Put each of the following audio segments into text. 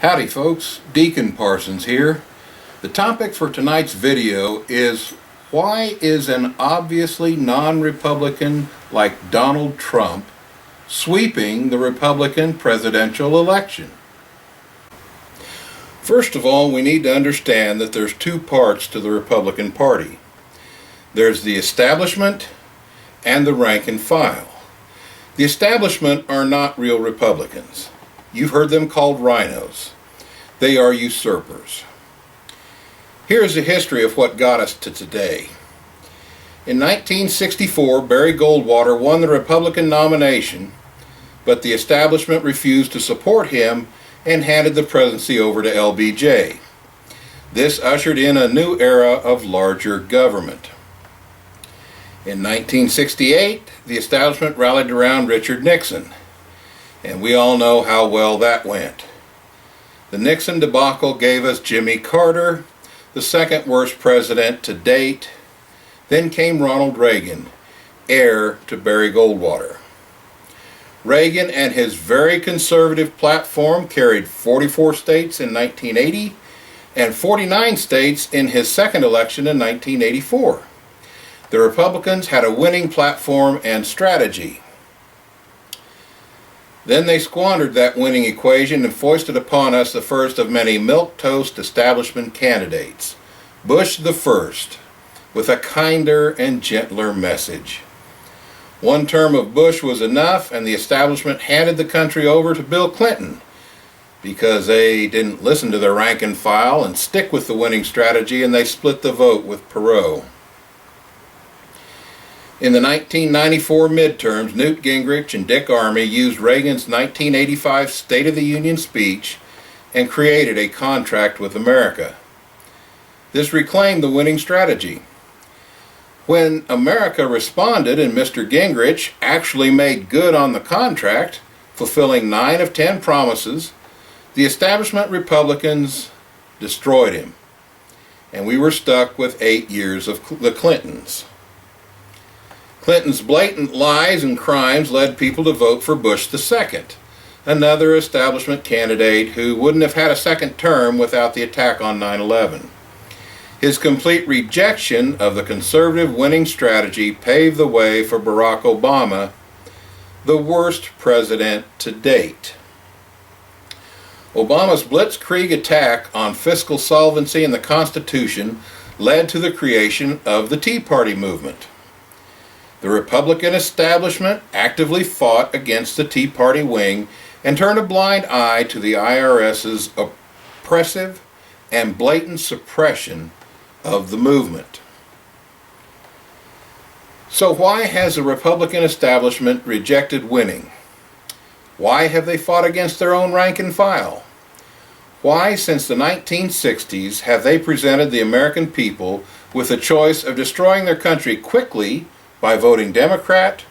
Howdy folks, Deacon Parsons here. The topic for tonight's video is why is an obviously non-Republican like Donald Trump sweeping the Republican presidential election? First of all, we need to understand that there's two parts to the Republican Party. There's the establishment and the rank and file. The establishment are not real Republicans. You've heard them called rhinos. They are usurpers. Here is the history of what got us to today. In 1964, Barry Goldwater won the Republican nomination, but the establishment refused to support him and handed the presidency over to LBJ. This ushered in a new era of larger government. In 1968, the establishment rallied around Richard Nixon, and we all know how well that went. The Nixon debacle gave us Jimmy Carter, the second worst president to date. Then came Ronald Reagan, heir to Barry Goldwater. Reagan and his very conservative platform carried 44 states in 1980 and 49 states in his second election in 1984. The Republicans had a winning platform and strategy. Then they squandered that winning equation and foisted upon us the first of many milquetoast establishment candidates, Bush the First, with a kinder and gentler message. One term of Bush was enough, and the establishment handed the country over to Bill Clinton because they didn't listen to their rank and file and stick with the winning strategy, and they split the vote with Perot. In the 1994 midterms, Newt Gingrich and Dick Armey used Reagan's 1985 State of the Union speech and created a contract with America. This reclaimed the winning strategy. When America responded and Mr. Gingrich actually made good on the contract, fulfilling 9 of 10 promises, the establishment Republicans destroyed him, and we were stuck with 8 years of the Clintons. Clinton's blatant lies and crimes led people to vote for Bush II, another establishment candidate who wouldn't have had a second term without the attack on 9/11. His complete rejection of the conservative winning strategy paved the way for Barack Obama, the worst president to date. Obama's blitzkrieg attack on fiscal solvency and the Constitution led to the creation of the Tea Party movement. The Republican establishment actively fought against the Tea Party wing and turned a blind eye to the IRS's oppressive and blatant suppression of the movement. So why has the Republican establishment rejected winning? Why have they fought against their own rank and file? Why, since the 1960s, have they presented the American people with a choice of destroying their country quickly by voting Democrat,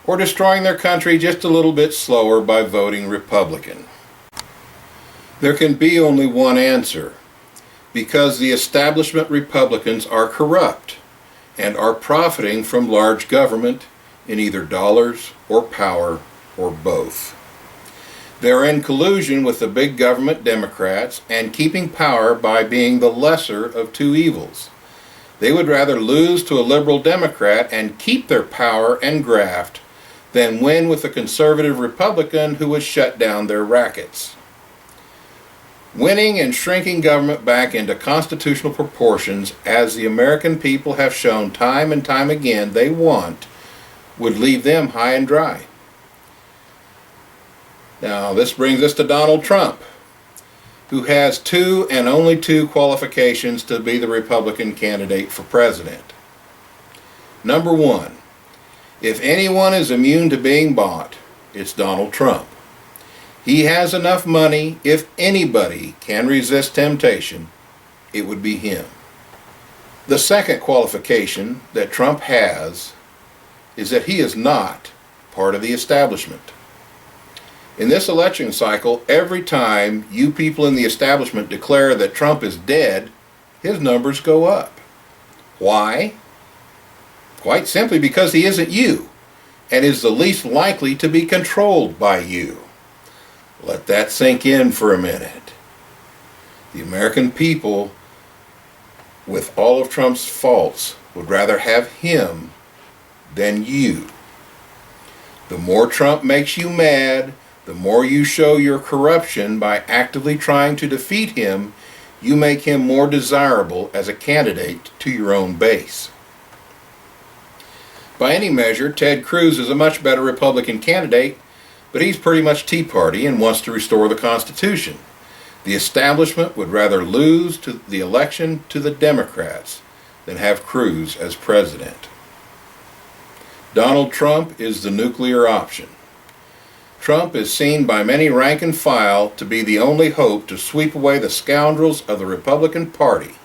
or destroying their country just a little bit slower by voting Republican? There can be only one answer, because the establishment Republicans are corrupt and are profiting from large government in either dollars or power or both. They're in collusion with the big government Democrats and keeping power by being the lesser of two evils. They would rather lose to a liberal Democrat and keep their power and graft than win with a conservative Republican who would shut down their rackets. Winning and shrinking government back into constitutional proportions, as the American people have shown time and time again they want, would leave them high and dry. Now, this brings us to Donald Trump, who has two and only two qualifications to be the Republican candidate for president. Number one, if anyone is immune to being bought, it's Donald Trump. He has enough money. If anybody can resist temptation, it would be him. The second qualification that Trump has is that he is not part of the establishment. In this election cycle, every time you people in the establishment declare that Trump is dead, his numbers go up. Why? Quite simply because he isn't you, and is the least likely to be controlled by you. Let that sink in for a minute. The American people, with all of Trump's faults, would rather have him than you. The more Trump makes you mad, the more you show your corruption by actively trying to defeat him, you make him more desirable as a candidate to your own base. By any measure, Ted Cruz is a much better Republican candidate, but he's pretty much Tea Party and wants to restore the Constitution. The establishment would rather lose the election to the Democrats than have Cruz as president. Donald Trump is the nuclear option. Trump is seen by many rank and file to be the only hope to sweep away the scoundrels of the Republican Party.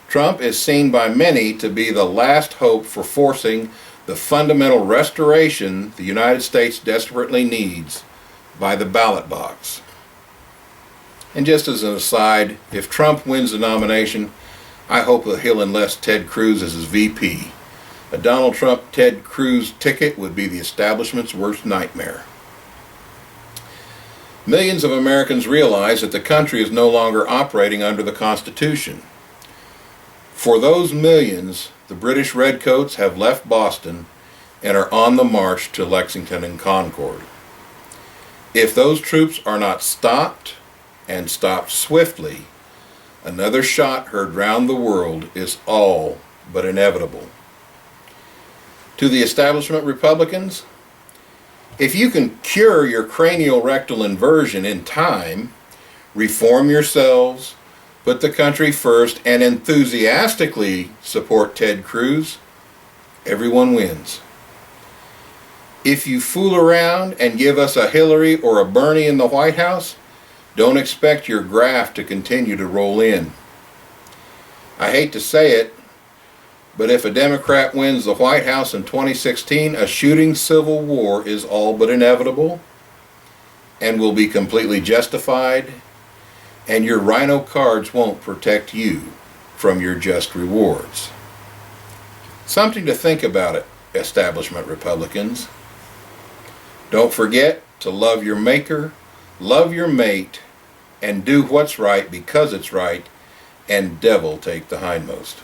Trump is seen by many to be the last hope for forcing the fundamental restoration the United States desperately needs by the ballot box. And just as an aside, if Trump wins the nomination, I hope that he'll enlist Ted Cruz as his VP. A Donald Trump-Ted Cruz ticket would be the establishment's worst nightmare. Millions of Americans realize that the country is no longer operating under the Constitution. For those millions, the British Redcoats have left Boston and are on the march to Lexington and Concord. If those troops are not stopped, and stopped swiftly, another shot heard round the world is all but inevitable. To the establishment Republicans, if you can cure your cranial rectal inversion in time, reform yourselves, put the country first, and enthusiastically support Ted Cruz, everyone wins. If you fool around and give us a Hillary or a Bernie in the White House, don't expect your graft to continue to roll in. I hate to say it, but if a Democrat wins the White House in 2016, a shooting civil war is all but inevitable and will be completely justified, and your rhino cards won't protect you from your just rewards. Something to think about, establishment Republicans. Don't forget to love your maker, love your mate, and do what's right because it's right, and devil take the hindmost.